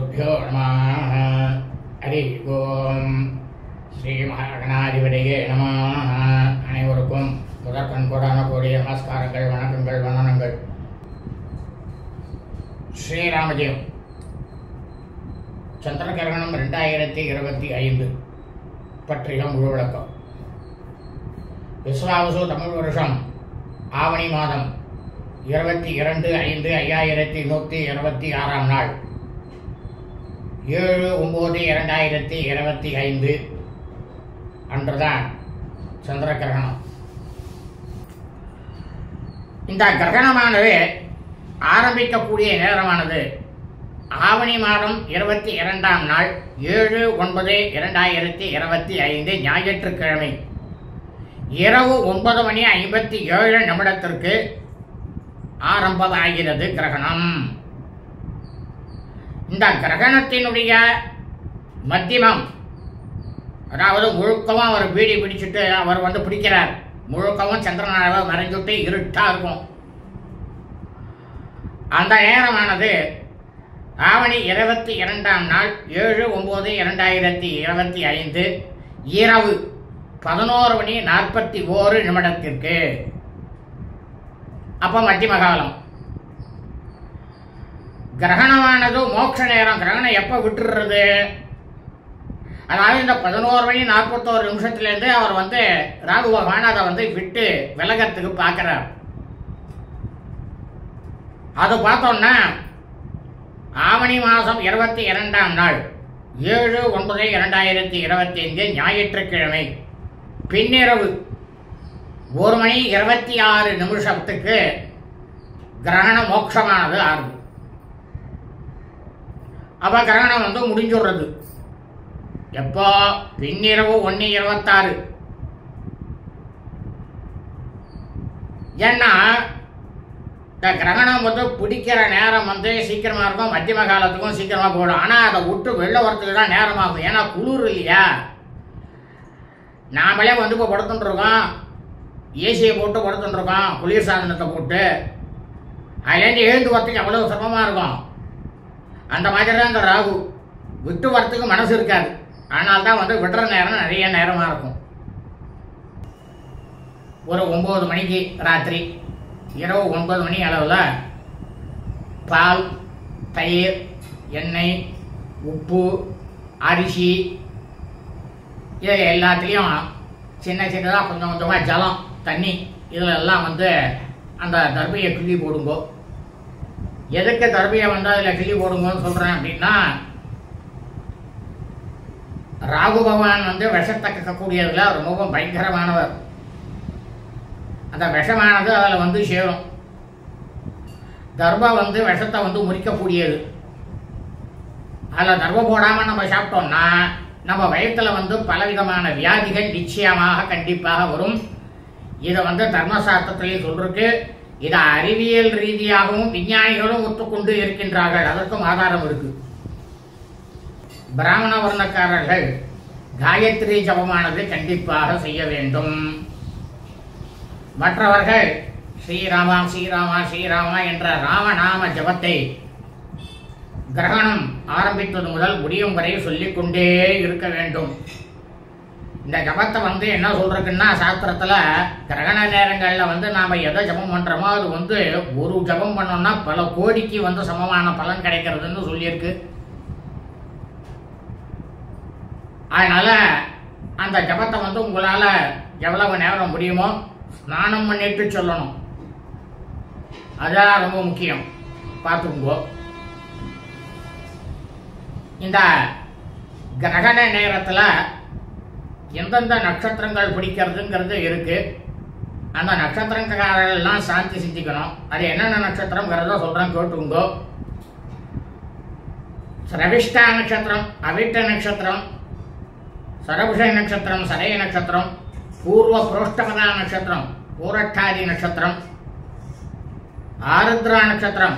ஸ்ரீகுருभ्यो நமः. ஹரி ஓம். ஸ்ரீ மகாகணாதிபதியே நமः. அனைவருக்கும் முதற்கண் கோடான கோடிய நமஸ்காரங்கள், வணக்கங்கள், வந்தனங்கள். ஸ்ரீராமஜெயம். சந்திரகிரகணம் 2025 பற்றிய முழு விளக்கம். விஸ்வாவசு தமிழ் வருஷம் ஆவணி மாதம் 22/5/5126 நாள் 7/9/2025 அன்றுதான் சந்திர கிரகணம். இந்த கிரகணமானது ஆரம்பிக்கக்கூடிய நேரமானது ஆவணி மாதம் 22ஆம் நாள் 7/9/2025 ஞாயிற்றுக்கிழமை இரவு 9:57 ஆரம்பமாகிறது கிரகணம். இந்த கிரகணத்தினுடைய மத்தியமம், அதாவது முழுக்கவும் அவர் பீடி பிடிச்சிட்டு அவர் பிடிக்கிறார். முழுக்கவும் சந்திரனாக மறைஞ்சுட்டு இருட்டா இருக்கும். அந்த நேரமானது ஆவணி 22ஆம் நாள் 7/9/2025 இரவு 11:41 அப்போ மத்தியம காலம். கிரகணமானது மோட்ச நேரம். கிரகணம் எப்போ விட்டுடுறது? அதாவது இந்த 11:41 அவர் ராகு பகவான் அதை விட்டு விலகத்துக்கு பார்க்கிறார். அது பார்த்தோம்னா ஆவணி மாதம் 22ஆம் நாள் 7/9/2025 ஞாயிற்றுக்கிழமை பின்னிரவு 1:26 கிரகண மோட்சமானது ஆகுது. அப்ப கிரகணம் முடிஞ்சுடுறது. எப்போ? பின்னிரவு 1:26. ஏன்னா இந்த கிரகணம் பிடிக்கிற நேரம் சீக்கிரமா இருக்கும், மத்தியம காலத்துக்கும் சீக்கிரமா போயிடும். ஆனா அதை விட்டு வெளில வரத்துக்கு தான் நேரமாகும். ஏன்னா குளிர் இல்லையா? நாமளே இப்போ படுத்துட்டு இருக்கோம், ஏசியை போட்டு படுத்துட்டு இருக்கோம், குளிர் சாதனத்தை போட்டு. அதுலேருந்து எழுந்து வரத்துக்கு அவ்வளவு சிரமமா இருக்கும். அந்த மாதிரி தான் இந்த ராகு விட்டு வரத்துக்கு மனசு இருக்காது. ஆனால் தான் விடுற நேரம் நிறைய நேரமா இருக்கும். ஒரு 9 மணிக்கு ராத்திரி இரவு 9 மணி அளவில் பால், தயிர், எண்ணெய், உப்பு, அரிசி இது எல்லாத்துலேயும் சின்ன சின்னதாக கொஞ்சம் கொஞ்சமாக ஜலம், தண்ணி இதில் எல்லாம் அந்த தர்பையை கிள்ளி போடுங்கோ. எதுக்கு தர்பையை அதில் கிள்ளி போடுங்கன்னு சொல்கிறேன் அப்படின்னா, ராகு பகவான் விஷத்தை கக்கக்கூடியதில் ரொம்ப பயங்கரமானவர். அந்த விஷமானது அதில் சேரும். தர்பை விஷத்தை முறிக்கக்கூடியது. அதில் தர்பை போடாமல் நம்ம சாப்பிட்டோம்னா நம்ம வயிற்றுல பலவிதமான வியாதிகள் நிச்சயமாக கண்டிப்பாக வரும். இதை தர்மசாஸ்திரத்திலே சொல்றதுக்கு இதை அறிவியல் ரீதியாகவும் விஞ்ஞானிகளும் ஒத்துக்கொண்டு இருக்கின்றார்கள். அதற்கும் ஆதாரம் இருக்கு. பிராமண வர்ணக்காரர்கள் காயத்ரி ஜபமானது கண்டிப்பாக செய்ய வேண்டும். மற்றவர்கள் ஸ்ரீராமா ஸ்ரீராமா ஸ்ரீராமா என்ற ராமநாம ஜபத்தை கிரகணம் ஆரம்பித்தது முதல் முடியும் வரை சொல்லிக்கொண்டே இருக்க வேண்டும். இந்த ஜபத்தை என்ன சொல்றதுன்னா, சாஸ்திரத்துல கிரகண நேரங்கள்ல நாம எதை ஜபம் பண்றோமோ அது ஒரு ஜபம் பண்ணோம்னா பல கோடிக்கு சமமான பலன் கிடைக்கிறதுன்னு சொல்லியிருக்கு. அதனால அந்த ஜபத்தை உங்களால எவ்வளவு நேரம் முடியுமோ ஸ்நானம் பண்ணிட்டு சொல்லணும். அதான் ரொம்ப முக்கியம். பார்த்துக்கோ. இந்த கிரகண நேரத்தில் எந்தெந்த நட்சத்திரங்கள் பிடிக்கிறதுங்கிறது இருக்கு. அந்த நட்சத்திரக்காரர்கள் எல்லாம் சாந்தி சிந்திக்கணும். அது என்னென்ன நட்சத்திரம்ங்கிறத சொல்றேன், கேட்டுங்கோ. ரவிஷ்டா நட்சத்திரம், அவிட்ட நட்சத்திரம், சரபுஷ நட்சத்திரம், சதய நட்சத்திரம், பூர்வ புரோஷ்டபதா நட்சத்திரம், பூரட்டாதி நட்சத்திரம், ஆருத்ரா நட்சத்திரம்,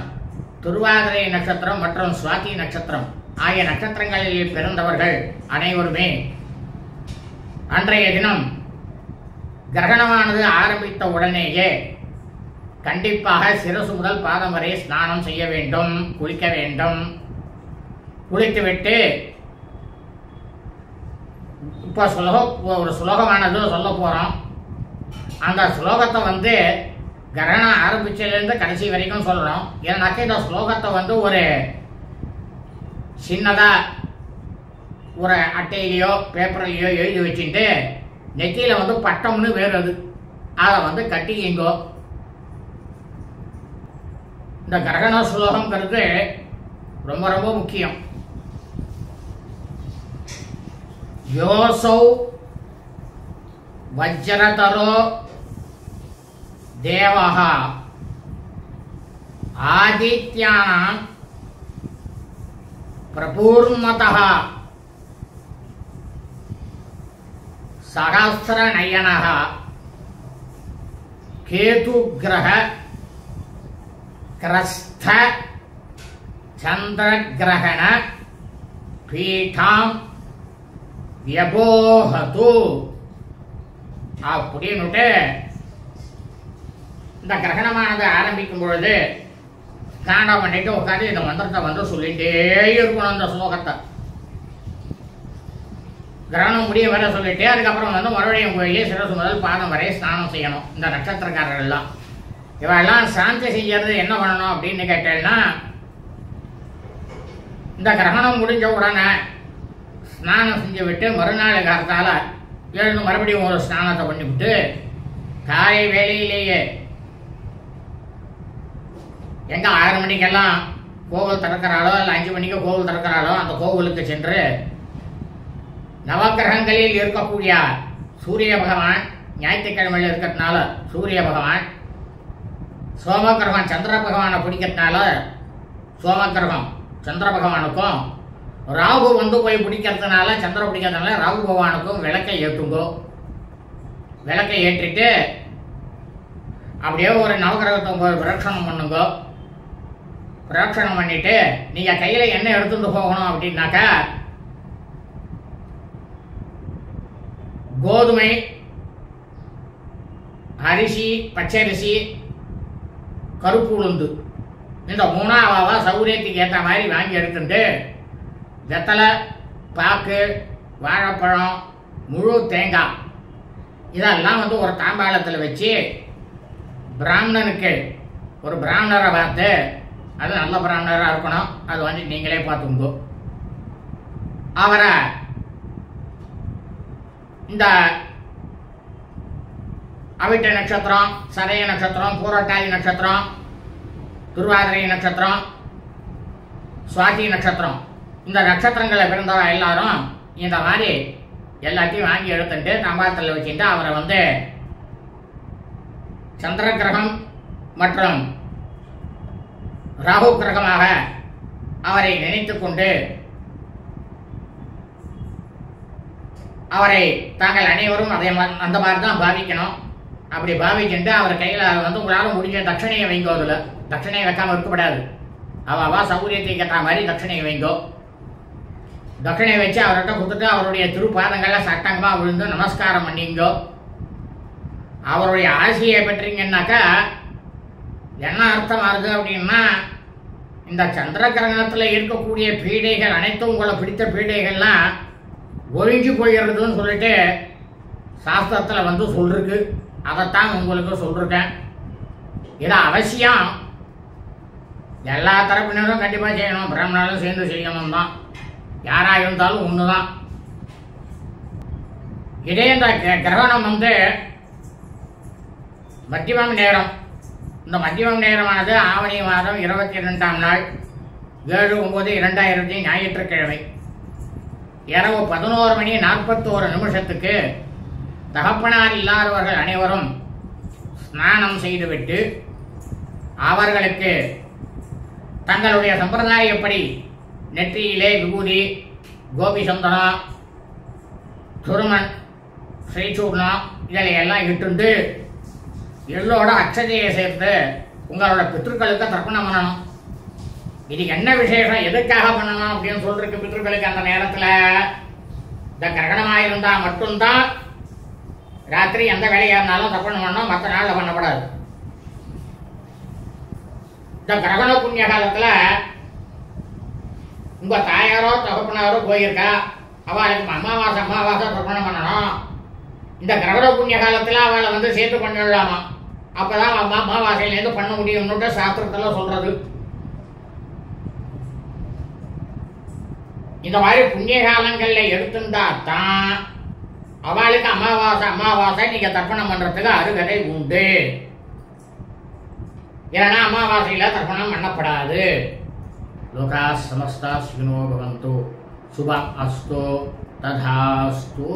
துருவாதிரை நட்சத்திரம் மற்றும் சுவாதி நட்சத்திரம் ஆகிய நட்சத்திரங்களில் பிறந்தவர்கள் அனைவருமே அன்றைய தினம் கிரகணமானது ஆரம்பித்த உடனேயே கண்டிப்பாக சிரசு முதல் பாதம் வரை ஸ்நானம் செய்ய வேண்டும், குளிக்க வேண்டும். குளித்து விட்டு இப்போ ஒரு ஸ்லோகமானது சொல்ல போகிறோம். அந்த ஸ்லோகத்தை கிரகணம் ஆரம்பிச்சதுலேருந்து கடைசி வரைக்கும் சொல்கிறோம். ஏன்னாக்கா இந்த ஸ்லோகத்தை ஒரு சின்னதாக ஒரு அட்டையிலையோ பேப்பர்லையோ எழுதி வச்சுட்டு நெத்தியில் பட்டம்னு வேறு அதை கட்டிக்கிங்கோ. இந்த கிரகண ஸ்லோகங்கிறது ரொம்ப ரொம்ப முக்கியம். யோசௌ வஜ்ரதரோ தேவஹ ஆதித்யானாம் பிரபூர்மதஹ சகஸ்ரநயனஹ கேதுக்ரஹ கிரஸ்த சந்திரகிரகண பீட்டாம் வியபோஹது அப்படின்னுட்டு இந்த கிரகணமானது ஆரம்பிக்கும் பொழுது ஸ்நானம் பண்ணிட்டு உட்காந்து இந்த மந்திரத்தை சொல்லிட்டே இருக்கணும். அந்த ஸ்லோகத்தை கிரகணம் முடிய வர சொல்லிட்டு அதுக்கப்புறம் மறுபடியும் போய் சிரசு முதல் பாதம் வரை ஸ்நானம் செய்யணும். இந்த நட்சத்திரக்காரர்கள் எல்லாம் இவெல்லாம் சாந்தி செய்யறது என்ன பண்ணணும் அப்படின்னு கேட்டேன்னா, இந்த கிரகணம் முடிஞ்ச உடனே ஸ்நானம் செஞ்சு விட்டு மறுநாள் காலத்தால் எழுந்து மறுபடியும் ஒரு ஸ்நானத்தை பண்ணிவிட்டு காலை வேலையிலேயே எங்கே 6 மணிக்கெல்லாம் கோவில் திறக்கிறாளோ இல்லை 5 மணிக்கு கோவில் திறக்கிறாளோ அந்த கோவிலுக்கு சென்று நவக்கிரகங்களில் இருக்கக்கூடிய சூரிய பகவான் ஞாயிற்றுக்கிழமையில் இருக்கிறதுனால சூரிய பகவான், சோமகிரகம் சந்திர பகவானை பிடிக்கிறதுனால சோமகிரகம் சந்திர பகவானுக்கும், ராகு போய் பிடிக்கிறதுனால சந்திர பிடிக்கிறதுனால ராகு பகவானுக்கும் விளக்கை ஏற்றுங்கோ. விளக்கை ஏற்றிட்டு அப்படியே ஒரு நவகிரகத்தை பிரதட்சணம் பண்ணுங்கோ. பிரதட்சணம் பண்ணிட்டு நீங்க கையில என்ன எடுத்துட்டு போகணும் அப்படின்னாக்கா, கோதுமை, அரிசி, பச்சரிசி, கருப்பு உளுந்து இந்த 3ஆவா சௌகரியத்துக்கு ஏற்ற மாதிரி வாங்கி எடுத்துட்டு வெத்தலை, பாக்கு, வாழைப்பழம், முழு தேங்காய் இதெல்லாம் ஒரு தாம்பாளத்தில் வச்சு பிராமணனுக்கு ஒரு பிராமணரை பார்த்து, அது நல்ல பிராமணராக இருக்கணும், அது நீங்களே பார்த்துங்கோ, அவரை இந்த அவிட்ட நட்சத்திரம், சதய நட்சத்திரம், பூரட்டாதி நட்சத்திரம், துர்வாதிரை நட்சத்திரம், சுவாதி நட்சத்திரம் இந்த நட்சத்திரங்களை பிறந்தவ எல்லாரும் இந்த மாதிரி எல்லாத்தையும் வாங்கி எடுத்துட்டு தாம்பாளத்தில் வச்சுட்டு அவரை சந்திர கிரகம் மற்றும் ராகு கிரகமாக அவரை நினைத்துக் கொண்டு அவரை தாங்கள் அனைவரும் அந்த மாதிரி தான் பாவிக்கணும். அப்படி பாவிச்சுட்டு அவர் கையில் உங்களால் முடிஞ்ச தட்சணையை வைங்கோ. அதில் தட்சணையை வைக்காமல் இருக்கப்படாது. அவா சௌகரியத்தை கேட்ட மாதிரி தட்சணையை வைங்கோ. தட்சணையை வச்சு அவர்கிட்ட கொடுத்துட்டு அவருடைய திருப்பாதங்களை சட்டங்கமாக விழுந்து நமஸ்காரம் பண்ணிங்கோ. அவருடைய ஆசையை பெற்றீங்கன்னாக்கா என்ன அர்த்தம் ஆகுது அப்படின்னா, இந்த சந்திர கிரகணத்தில் இருக்கக்கூடிய பீடைகள் அனைத்தும் உங்களை பிடித்த பீடைகள்லாம் ஒழிஞ்சு போயிடுறதுன்னு சொல்லிட்டு சாஸ்திரத்தில் சொல்லிருக்கு. அதைத்தான் உங்களுக்கு சொல்லிருக்கேன். இதை அவசியம் எல்லா தரப்பினரும் கண்டிப்பாக செய்யணும். பிராமணாலும் சேர்ந்து செய்யணும் தான். யாராக இருந்தாலும் ஒன்று தான். இதே இந்த கிரகணம் மத்தியமம் நேரம். இந்த மத்தியமம் நேரமானது ஆவணி மாதம் 22ஆம் நாள் 7/9/2000 ஞாயிற்றுக்கிழமை இரவு 11:41 தகப்பனார் இல்லாதவர்கள் அனைவரும் ஸ்நானம் செய்துவிட்டு அவர்களுக்கு தங்களுடைய சம்பிரதாயப்படி நெற்றியிலே விபூதி, கோபி சந்தனம், துருமன், ஸ்ரீசூர்ணம் இதையெல்லாம் இட்டுண்டு எள்ளோட அக்ஷதையை சேர்த்து உங்களோட பித்ருக்களுக்கு தர்ப்பணம் பண்ணணும். இது என்ன விசேஷம், எதுக்காக பண்ணணும் அப்படின்னு சொல்றதுக்கு பித்ருக்களுக்கு அந்த நேரத்தில் இந்த கிரகணமாக இருந்தால் மட்டும்தான் ராத்திரி எந்த வேலையாக இருந்தாலும் தர்ப்பணம் பண்ணணும், மற்ற நாளில் பண்ணப்படாது. இந்த கிரகண புண்ணிய காலத்தில் உங்க தாயாரோ தகப்பனாரோ போயிருக்கா, அவளுக்கு அமாவாசை தர்ப்பணம் பண்ணணும். இந்த கிரகண புண்ணிய காலத்துல அவளை வந்து சேர்த்து பண்ணிடலாமா, அப்பதான் அமாவாசையிலேருந்து பண்ண முடியும்னு சாஸ்திரத்துல சொல்றது. இந்த மாதிரி புண்ணிய காலங்கள்ல எடுத்துட்டா தான் அவளுக்கு அமாவாசை நீங்க தர்ப்பணம் பண்றதுக்கு அருகதை உண்டு. ஏன்னா அமாவாசையில தர்ப்பணம் பண்ணப்படாது. லோகா சமஸ்தா சுகினோ பவந்து. சுபம் அஸ்து. ததாஸ்து.